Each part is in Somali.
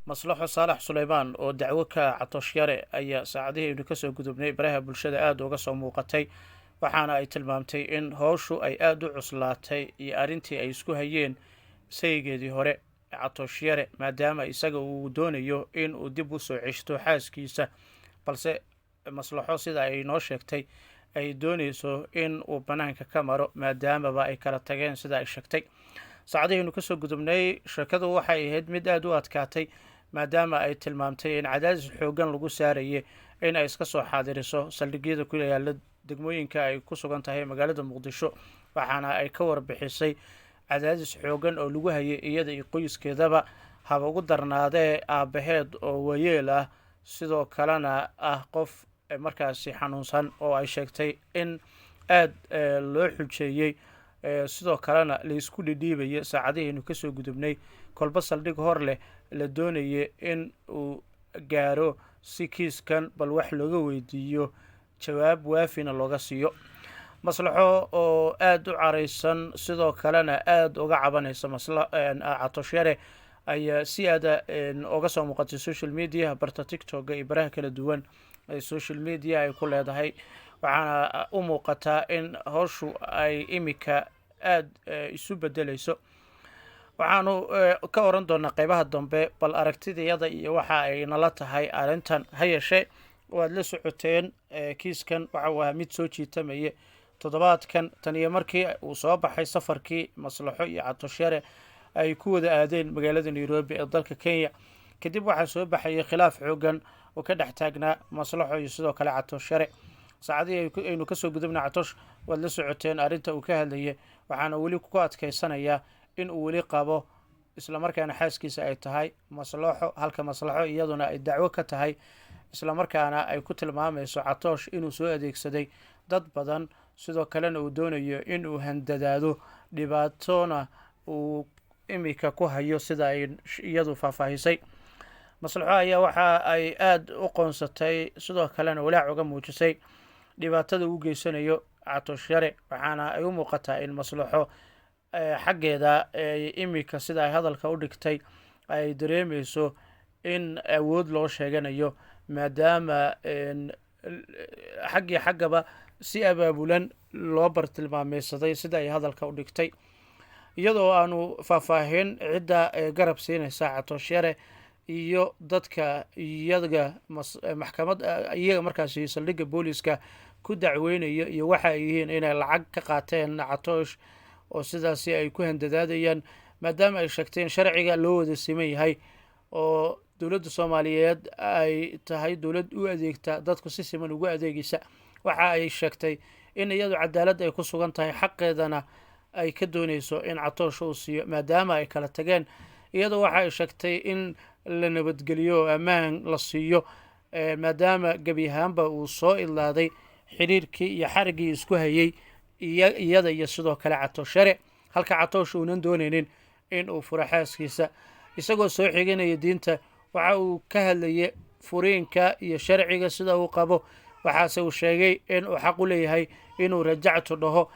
maslaxo saalax suleymaan oo dacwo ka catoosh-yare ayaa saacadihii aynu kasoo gudubnay baraha bulshada aada uga soo muuqatay waxaana ay tilmaamtay in howshu ay aada u cuslaatay iyo arrintii ay isku hayeen saygeedii hore catoosh-yare maadaama isaga uu doonayo in uu dib u soo ceshto xaaskiisa balse maslaxo sida ay noo sheegtay ay doonayso in uu bannaanka ka maro maadaamaba ay kala tageen sida ay sheegtay saacadihaynu kasoo gudubnay sheekadu waxay ahayd mid aada u adkaatay maadaama ay tilmaamtay in cadaadis xoogan lagu saarayay in ay iska soo xaadiriso saldhigyada ku yaala degmooyinka ay ku sugan tahay magaalada muqdisho waxaana ay ka warbixisay cadaadis xoogan oo lagu hayay iyada iyo qoyskeedaba haba ugu darnaadee aabbaheed oo wayeel ah sidoo kalena ah qof markaasi xanuunsan oo ay sheegtay in aada loo xujeeyey sidoo kalena laisku dhidhiibaya saacadihaynu kasoo gudubnay kolba saldhig hor leh la doonaya in uu gaaro si kiiskan bal wax looga weydiiyo jawaab waafina looga siiyo maslaxo oo aada u caraysan sidoo kalena aada uga cabanaysa catoosh-yare ayaa si aada uga soo muuqatay social media barta tiktok iyo baraha kala duwan ee social media ay ku leedahay waxaana u muuqataa in howshu ay imika aada isu bedelayso waxaanu ka oran doonaa qeybaha dambe bal aragtidayada iyo waxa ay nala tahay arrintan ha yeeshee waad la socoteen kiiskan waxa uu ahaa mid soo jiitamaya toddobaadkan tan iyo markii uu soo baxay safarkii maslaxo iyo catoosh-yare ay ku wada aadeen magaalada nairobi ee dalka kenya kadib waxaa soo baxayay khilaaf xoogan oo ka dhex taagnaa maslaxo iyo sidoo kale catoosh-yare saacadihii aynu kasoo gudubna catoosh waad la socoteen arrinta uu ka hadlayay waxaana weli ku adkaysanayaa in uu weli qabo islamarkaana xaaskiisa ay tahay maslaxo halka maslaxo iyaduna ay dacwo ka tahay islamarkaana ay ku tilmaamayso catoosh inuu soo adeegsaday dad badan sidoo kalena uu doonayo in uu handadaado dhibaatona uu imika ku hayo sida ay iyadu faahfaahisay maslaxo ayaa waxa ay aada u qoonsatay sidoo kalena walaac uga muujisay dhibaatada uu geysanayo catoosh-yare waxaana ay u muuqataa in maslaxo xaggeeda imika sida ay hadalka u dhigtay ay dareemayso in awood loo sheeganayo maadaama xaggaba si abaabulan loo bartilmaameysaday sida ay hadalka u dhigtay iyadoo aanu faahfaahin cidda garab siinaysa catoosh-yare iyo dadka iyaga maxkamad iyaga markaasi saldhigga booliska ku dacweynayo iyo waxa ay yihiin inay lacag ka qaateen catoosh oo sidaasi ay ku handadaadayaan maadaama ay sheegteen sharciga loo wada siman yahay oo dowladda soomaaliyeed ay tahay dowlad u adeegta dadku si siman ugu adeegaysa waxa ay sheegtay in iyadu cadaalad ay ku sugan tahay xaqeedana ay ka doonayso in catoosh uu siiyo maadaama ay kala tageen iyadoo waxa ay sheegtay in la nabadgeliyo oo ammaan la siiyo maadaama gebi ahaanba uu soo idlaaday xiriirkii iyo xariggii isku hayay iyada iyo sidoo kale catoosh-yare halka catoosh uunan doonaynin in uu furo xaaskiisa isagoo soo xiganaya diinta waxa uu ka hadlayay furiinka iyo sharciga sida uu qabo waxaase uu sheegay in uu xaq u leeyahay inuu rajactu dhaho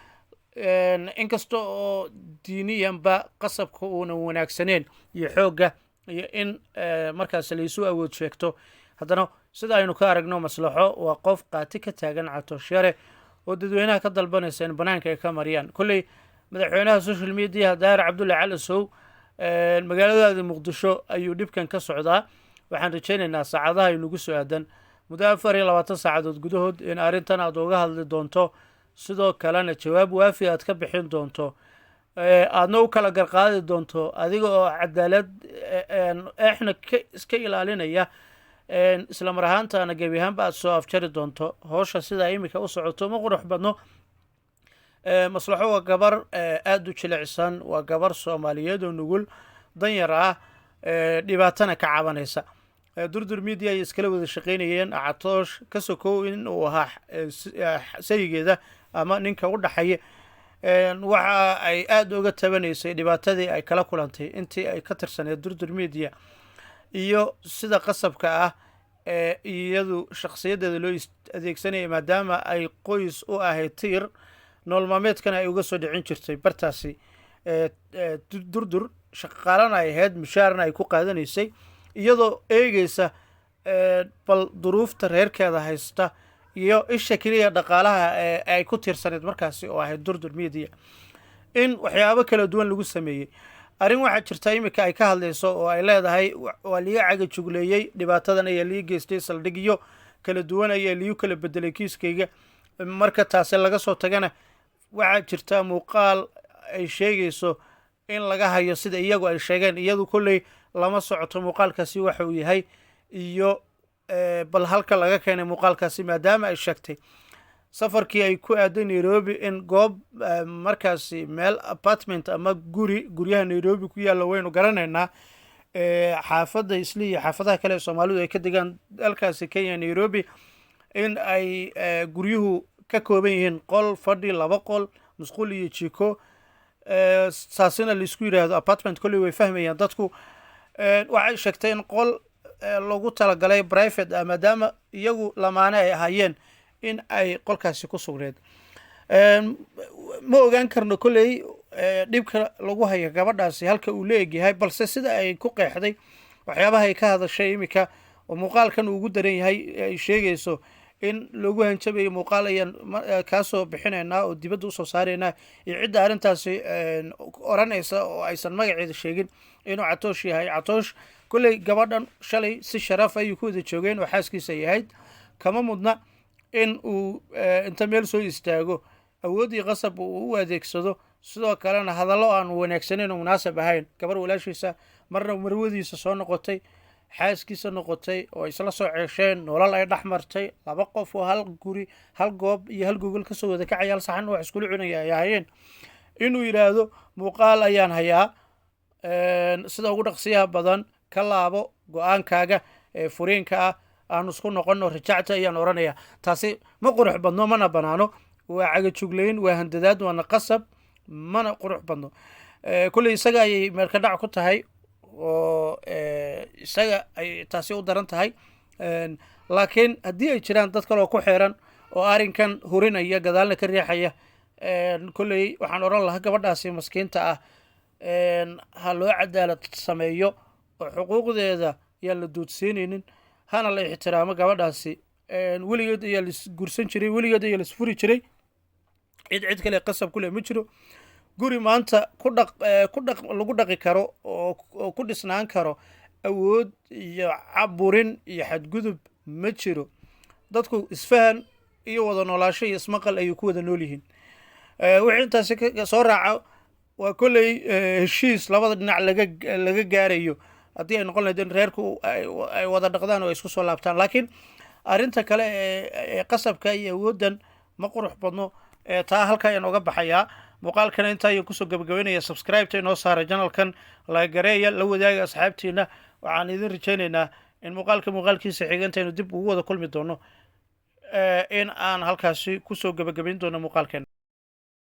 inkasta oo diiniyanba qasabka uunan wanaagsaneen iyo xoogga iyo in markaas laysu awood sheegto haddana sida aynu ka aragno maslaxo waa qof qaati ka taagan catoosh-yare oo dadweynaha ka dalbanaysa in banaanka ay ka mariyaan kolley madaxweynaha social media daahir cabdulle cali sow magaaladaada muqdisho ayuu dhibkan ka socdaa waxaan rajaynaynaa saacadaha aynugu soo aadan muddo 24 saacadood gudahood in arrintan aad uga hadli doonto sidoo kalena jawaab waafi aad ka bixin doonto aadna u kala garqaadi doonto adiga oo cadaalad eexna iska ilaalinaya isla mar ahaantaana gebi ahaanba aad soo afjari doonto howsha sidaa imika u socoto ma qurux badno maslaxo waa gabar aada u jilicsan waa gabar soomaaliyeed oo nugul danyar ah dhibaatana ka cabanaysa durdur media ay iskala wada shaqeynayeen catoosh ka sokow in uu ahaa sayigeeda ama ninka u dhaxaya waxa ay aada uga tabanaysay dhibaatadii ay kala kulantay intii ay ka tirsaneed durdur media iyo sida qasabka ah iyadu shakhsiyadeeda loo adeegsanaya maadaama ay qoys u ahayd tiir nool maalmeedkana ay uga soo dhicin jirtay bartaasi durdur shaqaalana ay ahayd mushaarna ay ku qaadanaysay iyadoo eegaysa bal duruufta reerkeeda haysta iyo isha keliya dhaqaalaha ay ku tiirsaneed markaasi oo ahayd durdur media in waxyaabo kala duwan lagu sameeyey. arrin waxaa jirta imika ay ka hadlayso oo ay leedahay waa liga caga jugleeyey, dhibaatadan ayaa lii geystay, saldhigyo kala duwan ayaa liiu kala bedelay kiiskayga. marka taasi laga soo tagana waxaa jirta muuqaal ay sheegayso in laga hayo sida iyagu ay sheegeen. iyadu kolley lama socoto muuqaalkaasi waxa uu yahay iyo bal halka laga keenay muuqaalkaasi, maadaama ay sheegtay safarkii ay ku aaday Nairobi in goob markaasi meel apartment ama guryaha Nairobi ku yaalla waynu garanaynaa, xaafadda Islii iyo xaafadaha kale ee Soomaalidu ay ka degaan dalkaasi Kenya Nairobi, in ay guryuhu ka kooban yihiin qol fadhi, 2 qol, musqul iyo jiko. saasina laisku yidhaahdo apartment. kolley way fahmayaan dadku. waxay sheegtay in qol lagu talagalay private maadaama iyagu lamaane ay ahaayeen in ay qolkaasi ku sugneed. ma ogaan karno kolley dhibka lagu haya gabadhaasi halka uu leegyahay, balse sida ay ku qeexday waxyaabaha ay ka hadashay imika oo muuqaalkan uu ugu daran yahay ay sheegayso in lagu hanjabayo muuqaal ayaan kaasoo bixinaynaa oo dibadda usoo saaraynaa, iyo cidda arrintaasi oranaysa oo aysan magaceeda sheegin inuu Catoosh yahay. Catoosh kolley gabadhan shalay si sharaf ayuu ku wada joogeen oo xaaskiisa yahayd, kama mudna in uu inta meel soo istaago awoodii qasab uu u adeegsado, sidoo kalena hadallo aan wanaagsaneyn oo munaasab ahayn. gabar walaashiisa marna marwadiisa soo noqotay, xaaskiisa noqotay, oo isla soo ceesheen, nolol ay dhex martay, 2 qof oo hal guri, hal goob iyo hal gogol ka soo wada kacay, hal saxan wax iskula cunaya ay ahaayeen, inuu yidhaahdo muuqaal ayaan hayaa, sida ugu dhaqsiyaha badan ka laabo go-aankaaga ee furiinka ah, aanu isku noqono, rajacta ayaan oranayaa. taasi ma qurux badno, mana banaano. waa cagajuglayn, waa handadaad, waana qasab, mana qurux badno. kolley isaga ayay meelka dhac ku tahay oo isaga ay taasi u daran tahay. laakiin haddii ay jiraan dad kale oo ku xeeran oo arrinkan hurinaya, gadaalna ka riixaya, kolley waxaan oran lahaa gabadhaasi maskiinta ah ha loo cadaalad sameeyo oo xuquuqdeeda yaan la duudsiinaynin, hana la ixtiraamo. gabadhaasi weligeed ayaa lis gursan jiray, weligeed ayaa lis furi jiray, cid kale qasab ku leh ma jiro. guri maanta lagu dhaqi karo oo ku dhisnaan karo awood iyo caburin iyo xadgudub ma jiro. dadku isfahan iyo wada noolaasho iyo ismaqal ayay ku wada nool yihiin. wixii intaasi soo raaca waa kolley heshiis labada dhinac laga gaarayo, haddii ay noqon lahayd in reerku ay wada dhaqdaan oo ay isku soo laabtaan. laakiin arrinta kale ee qasabka iyo awooddan ma qurux badno. taa halka ayaan oga baxayaa. muuqaalkana intaa ayaan kusoo gabagabaynaya. subscribe-ta inoo saara janalkan, lagareeya, la wadaaga asxaabtiina. waxaan idin rajaynaynaa in muuqaalkiisa xigantaynu dib ugu wada kulmi doono, in aan halkaasi kusoo gabagabayn doono muuqaalkeena.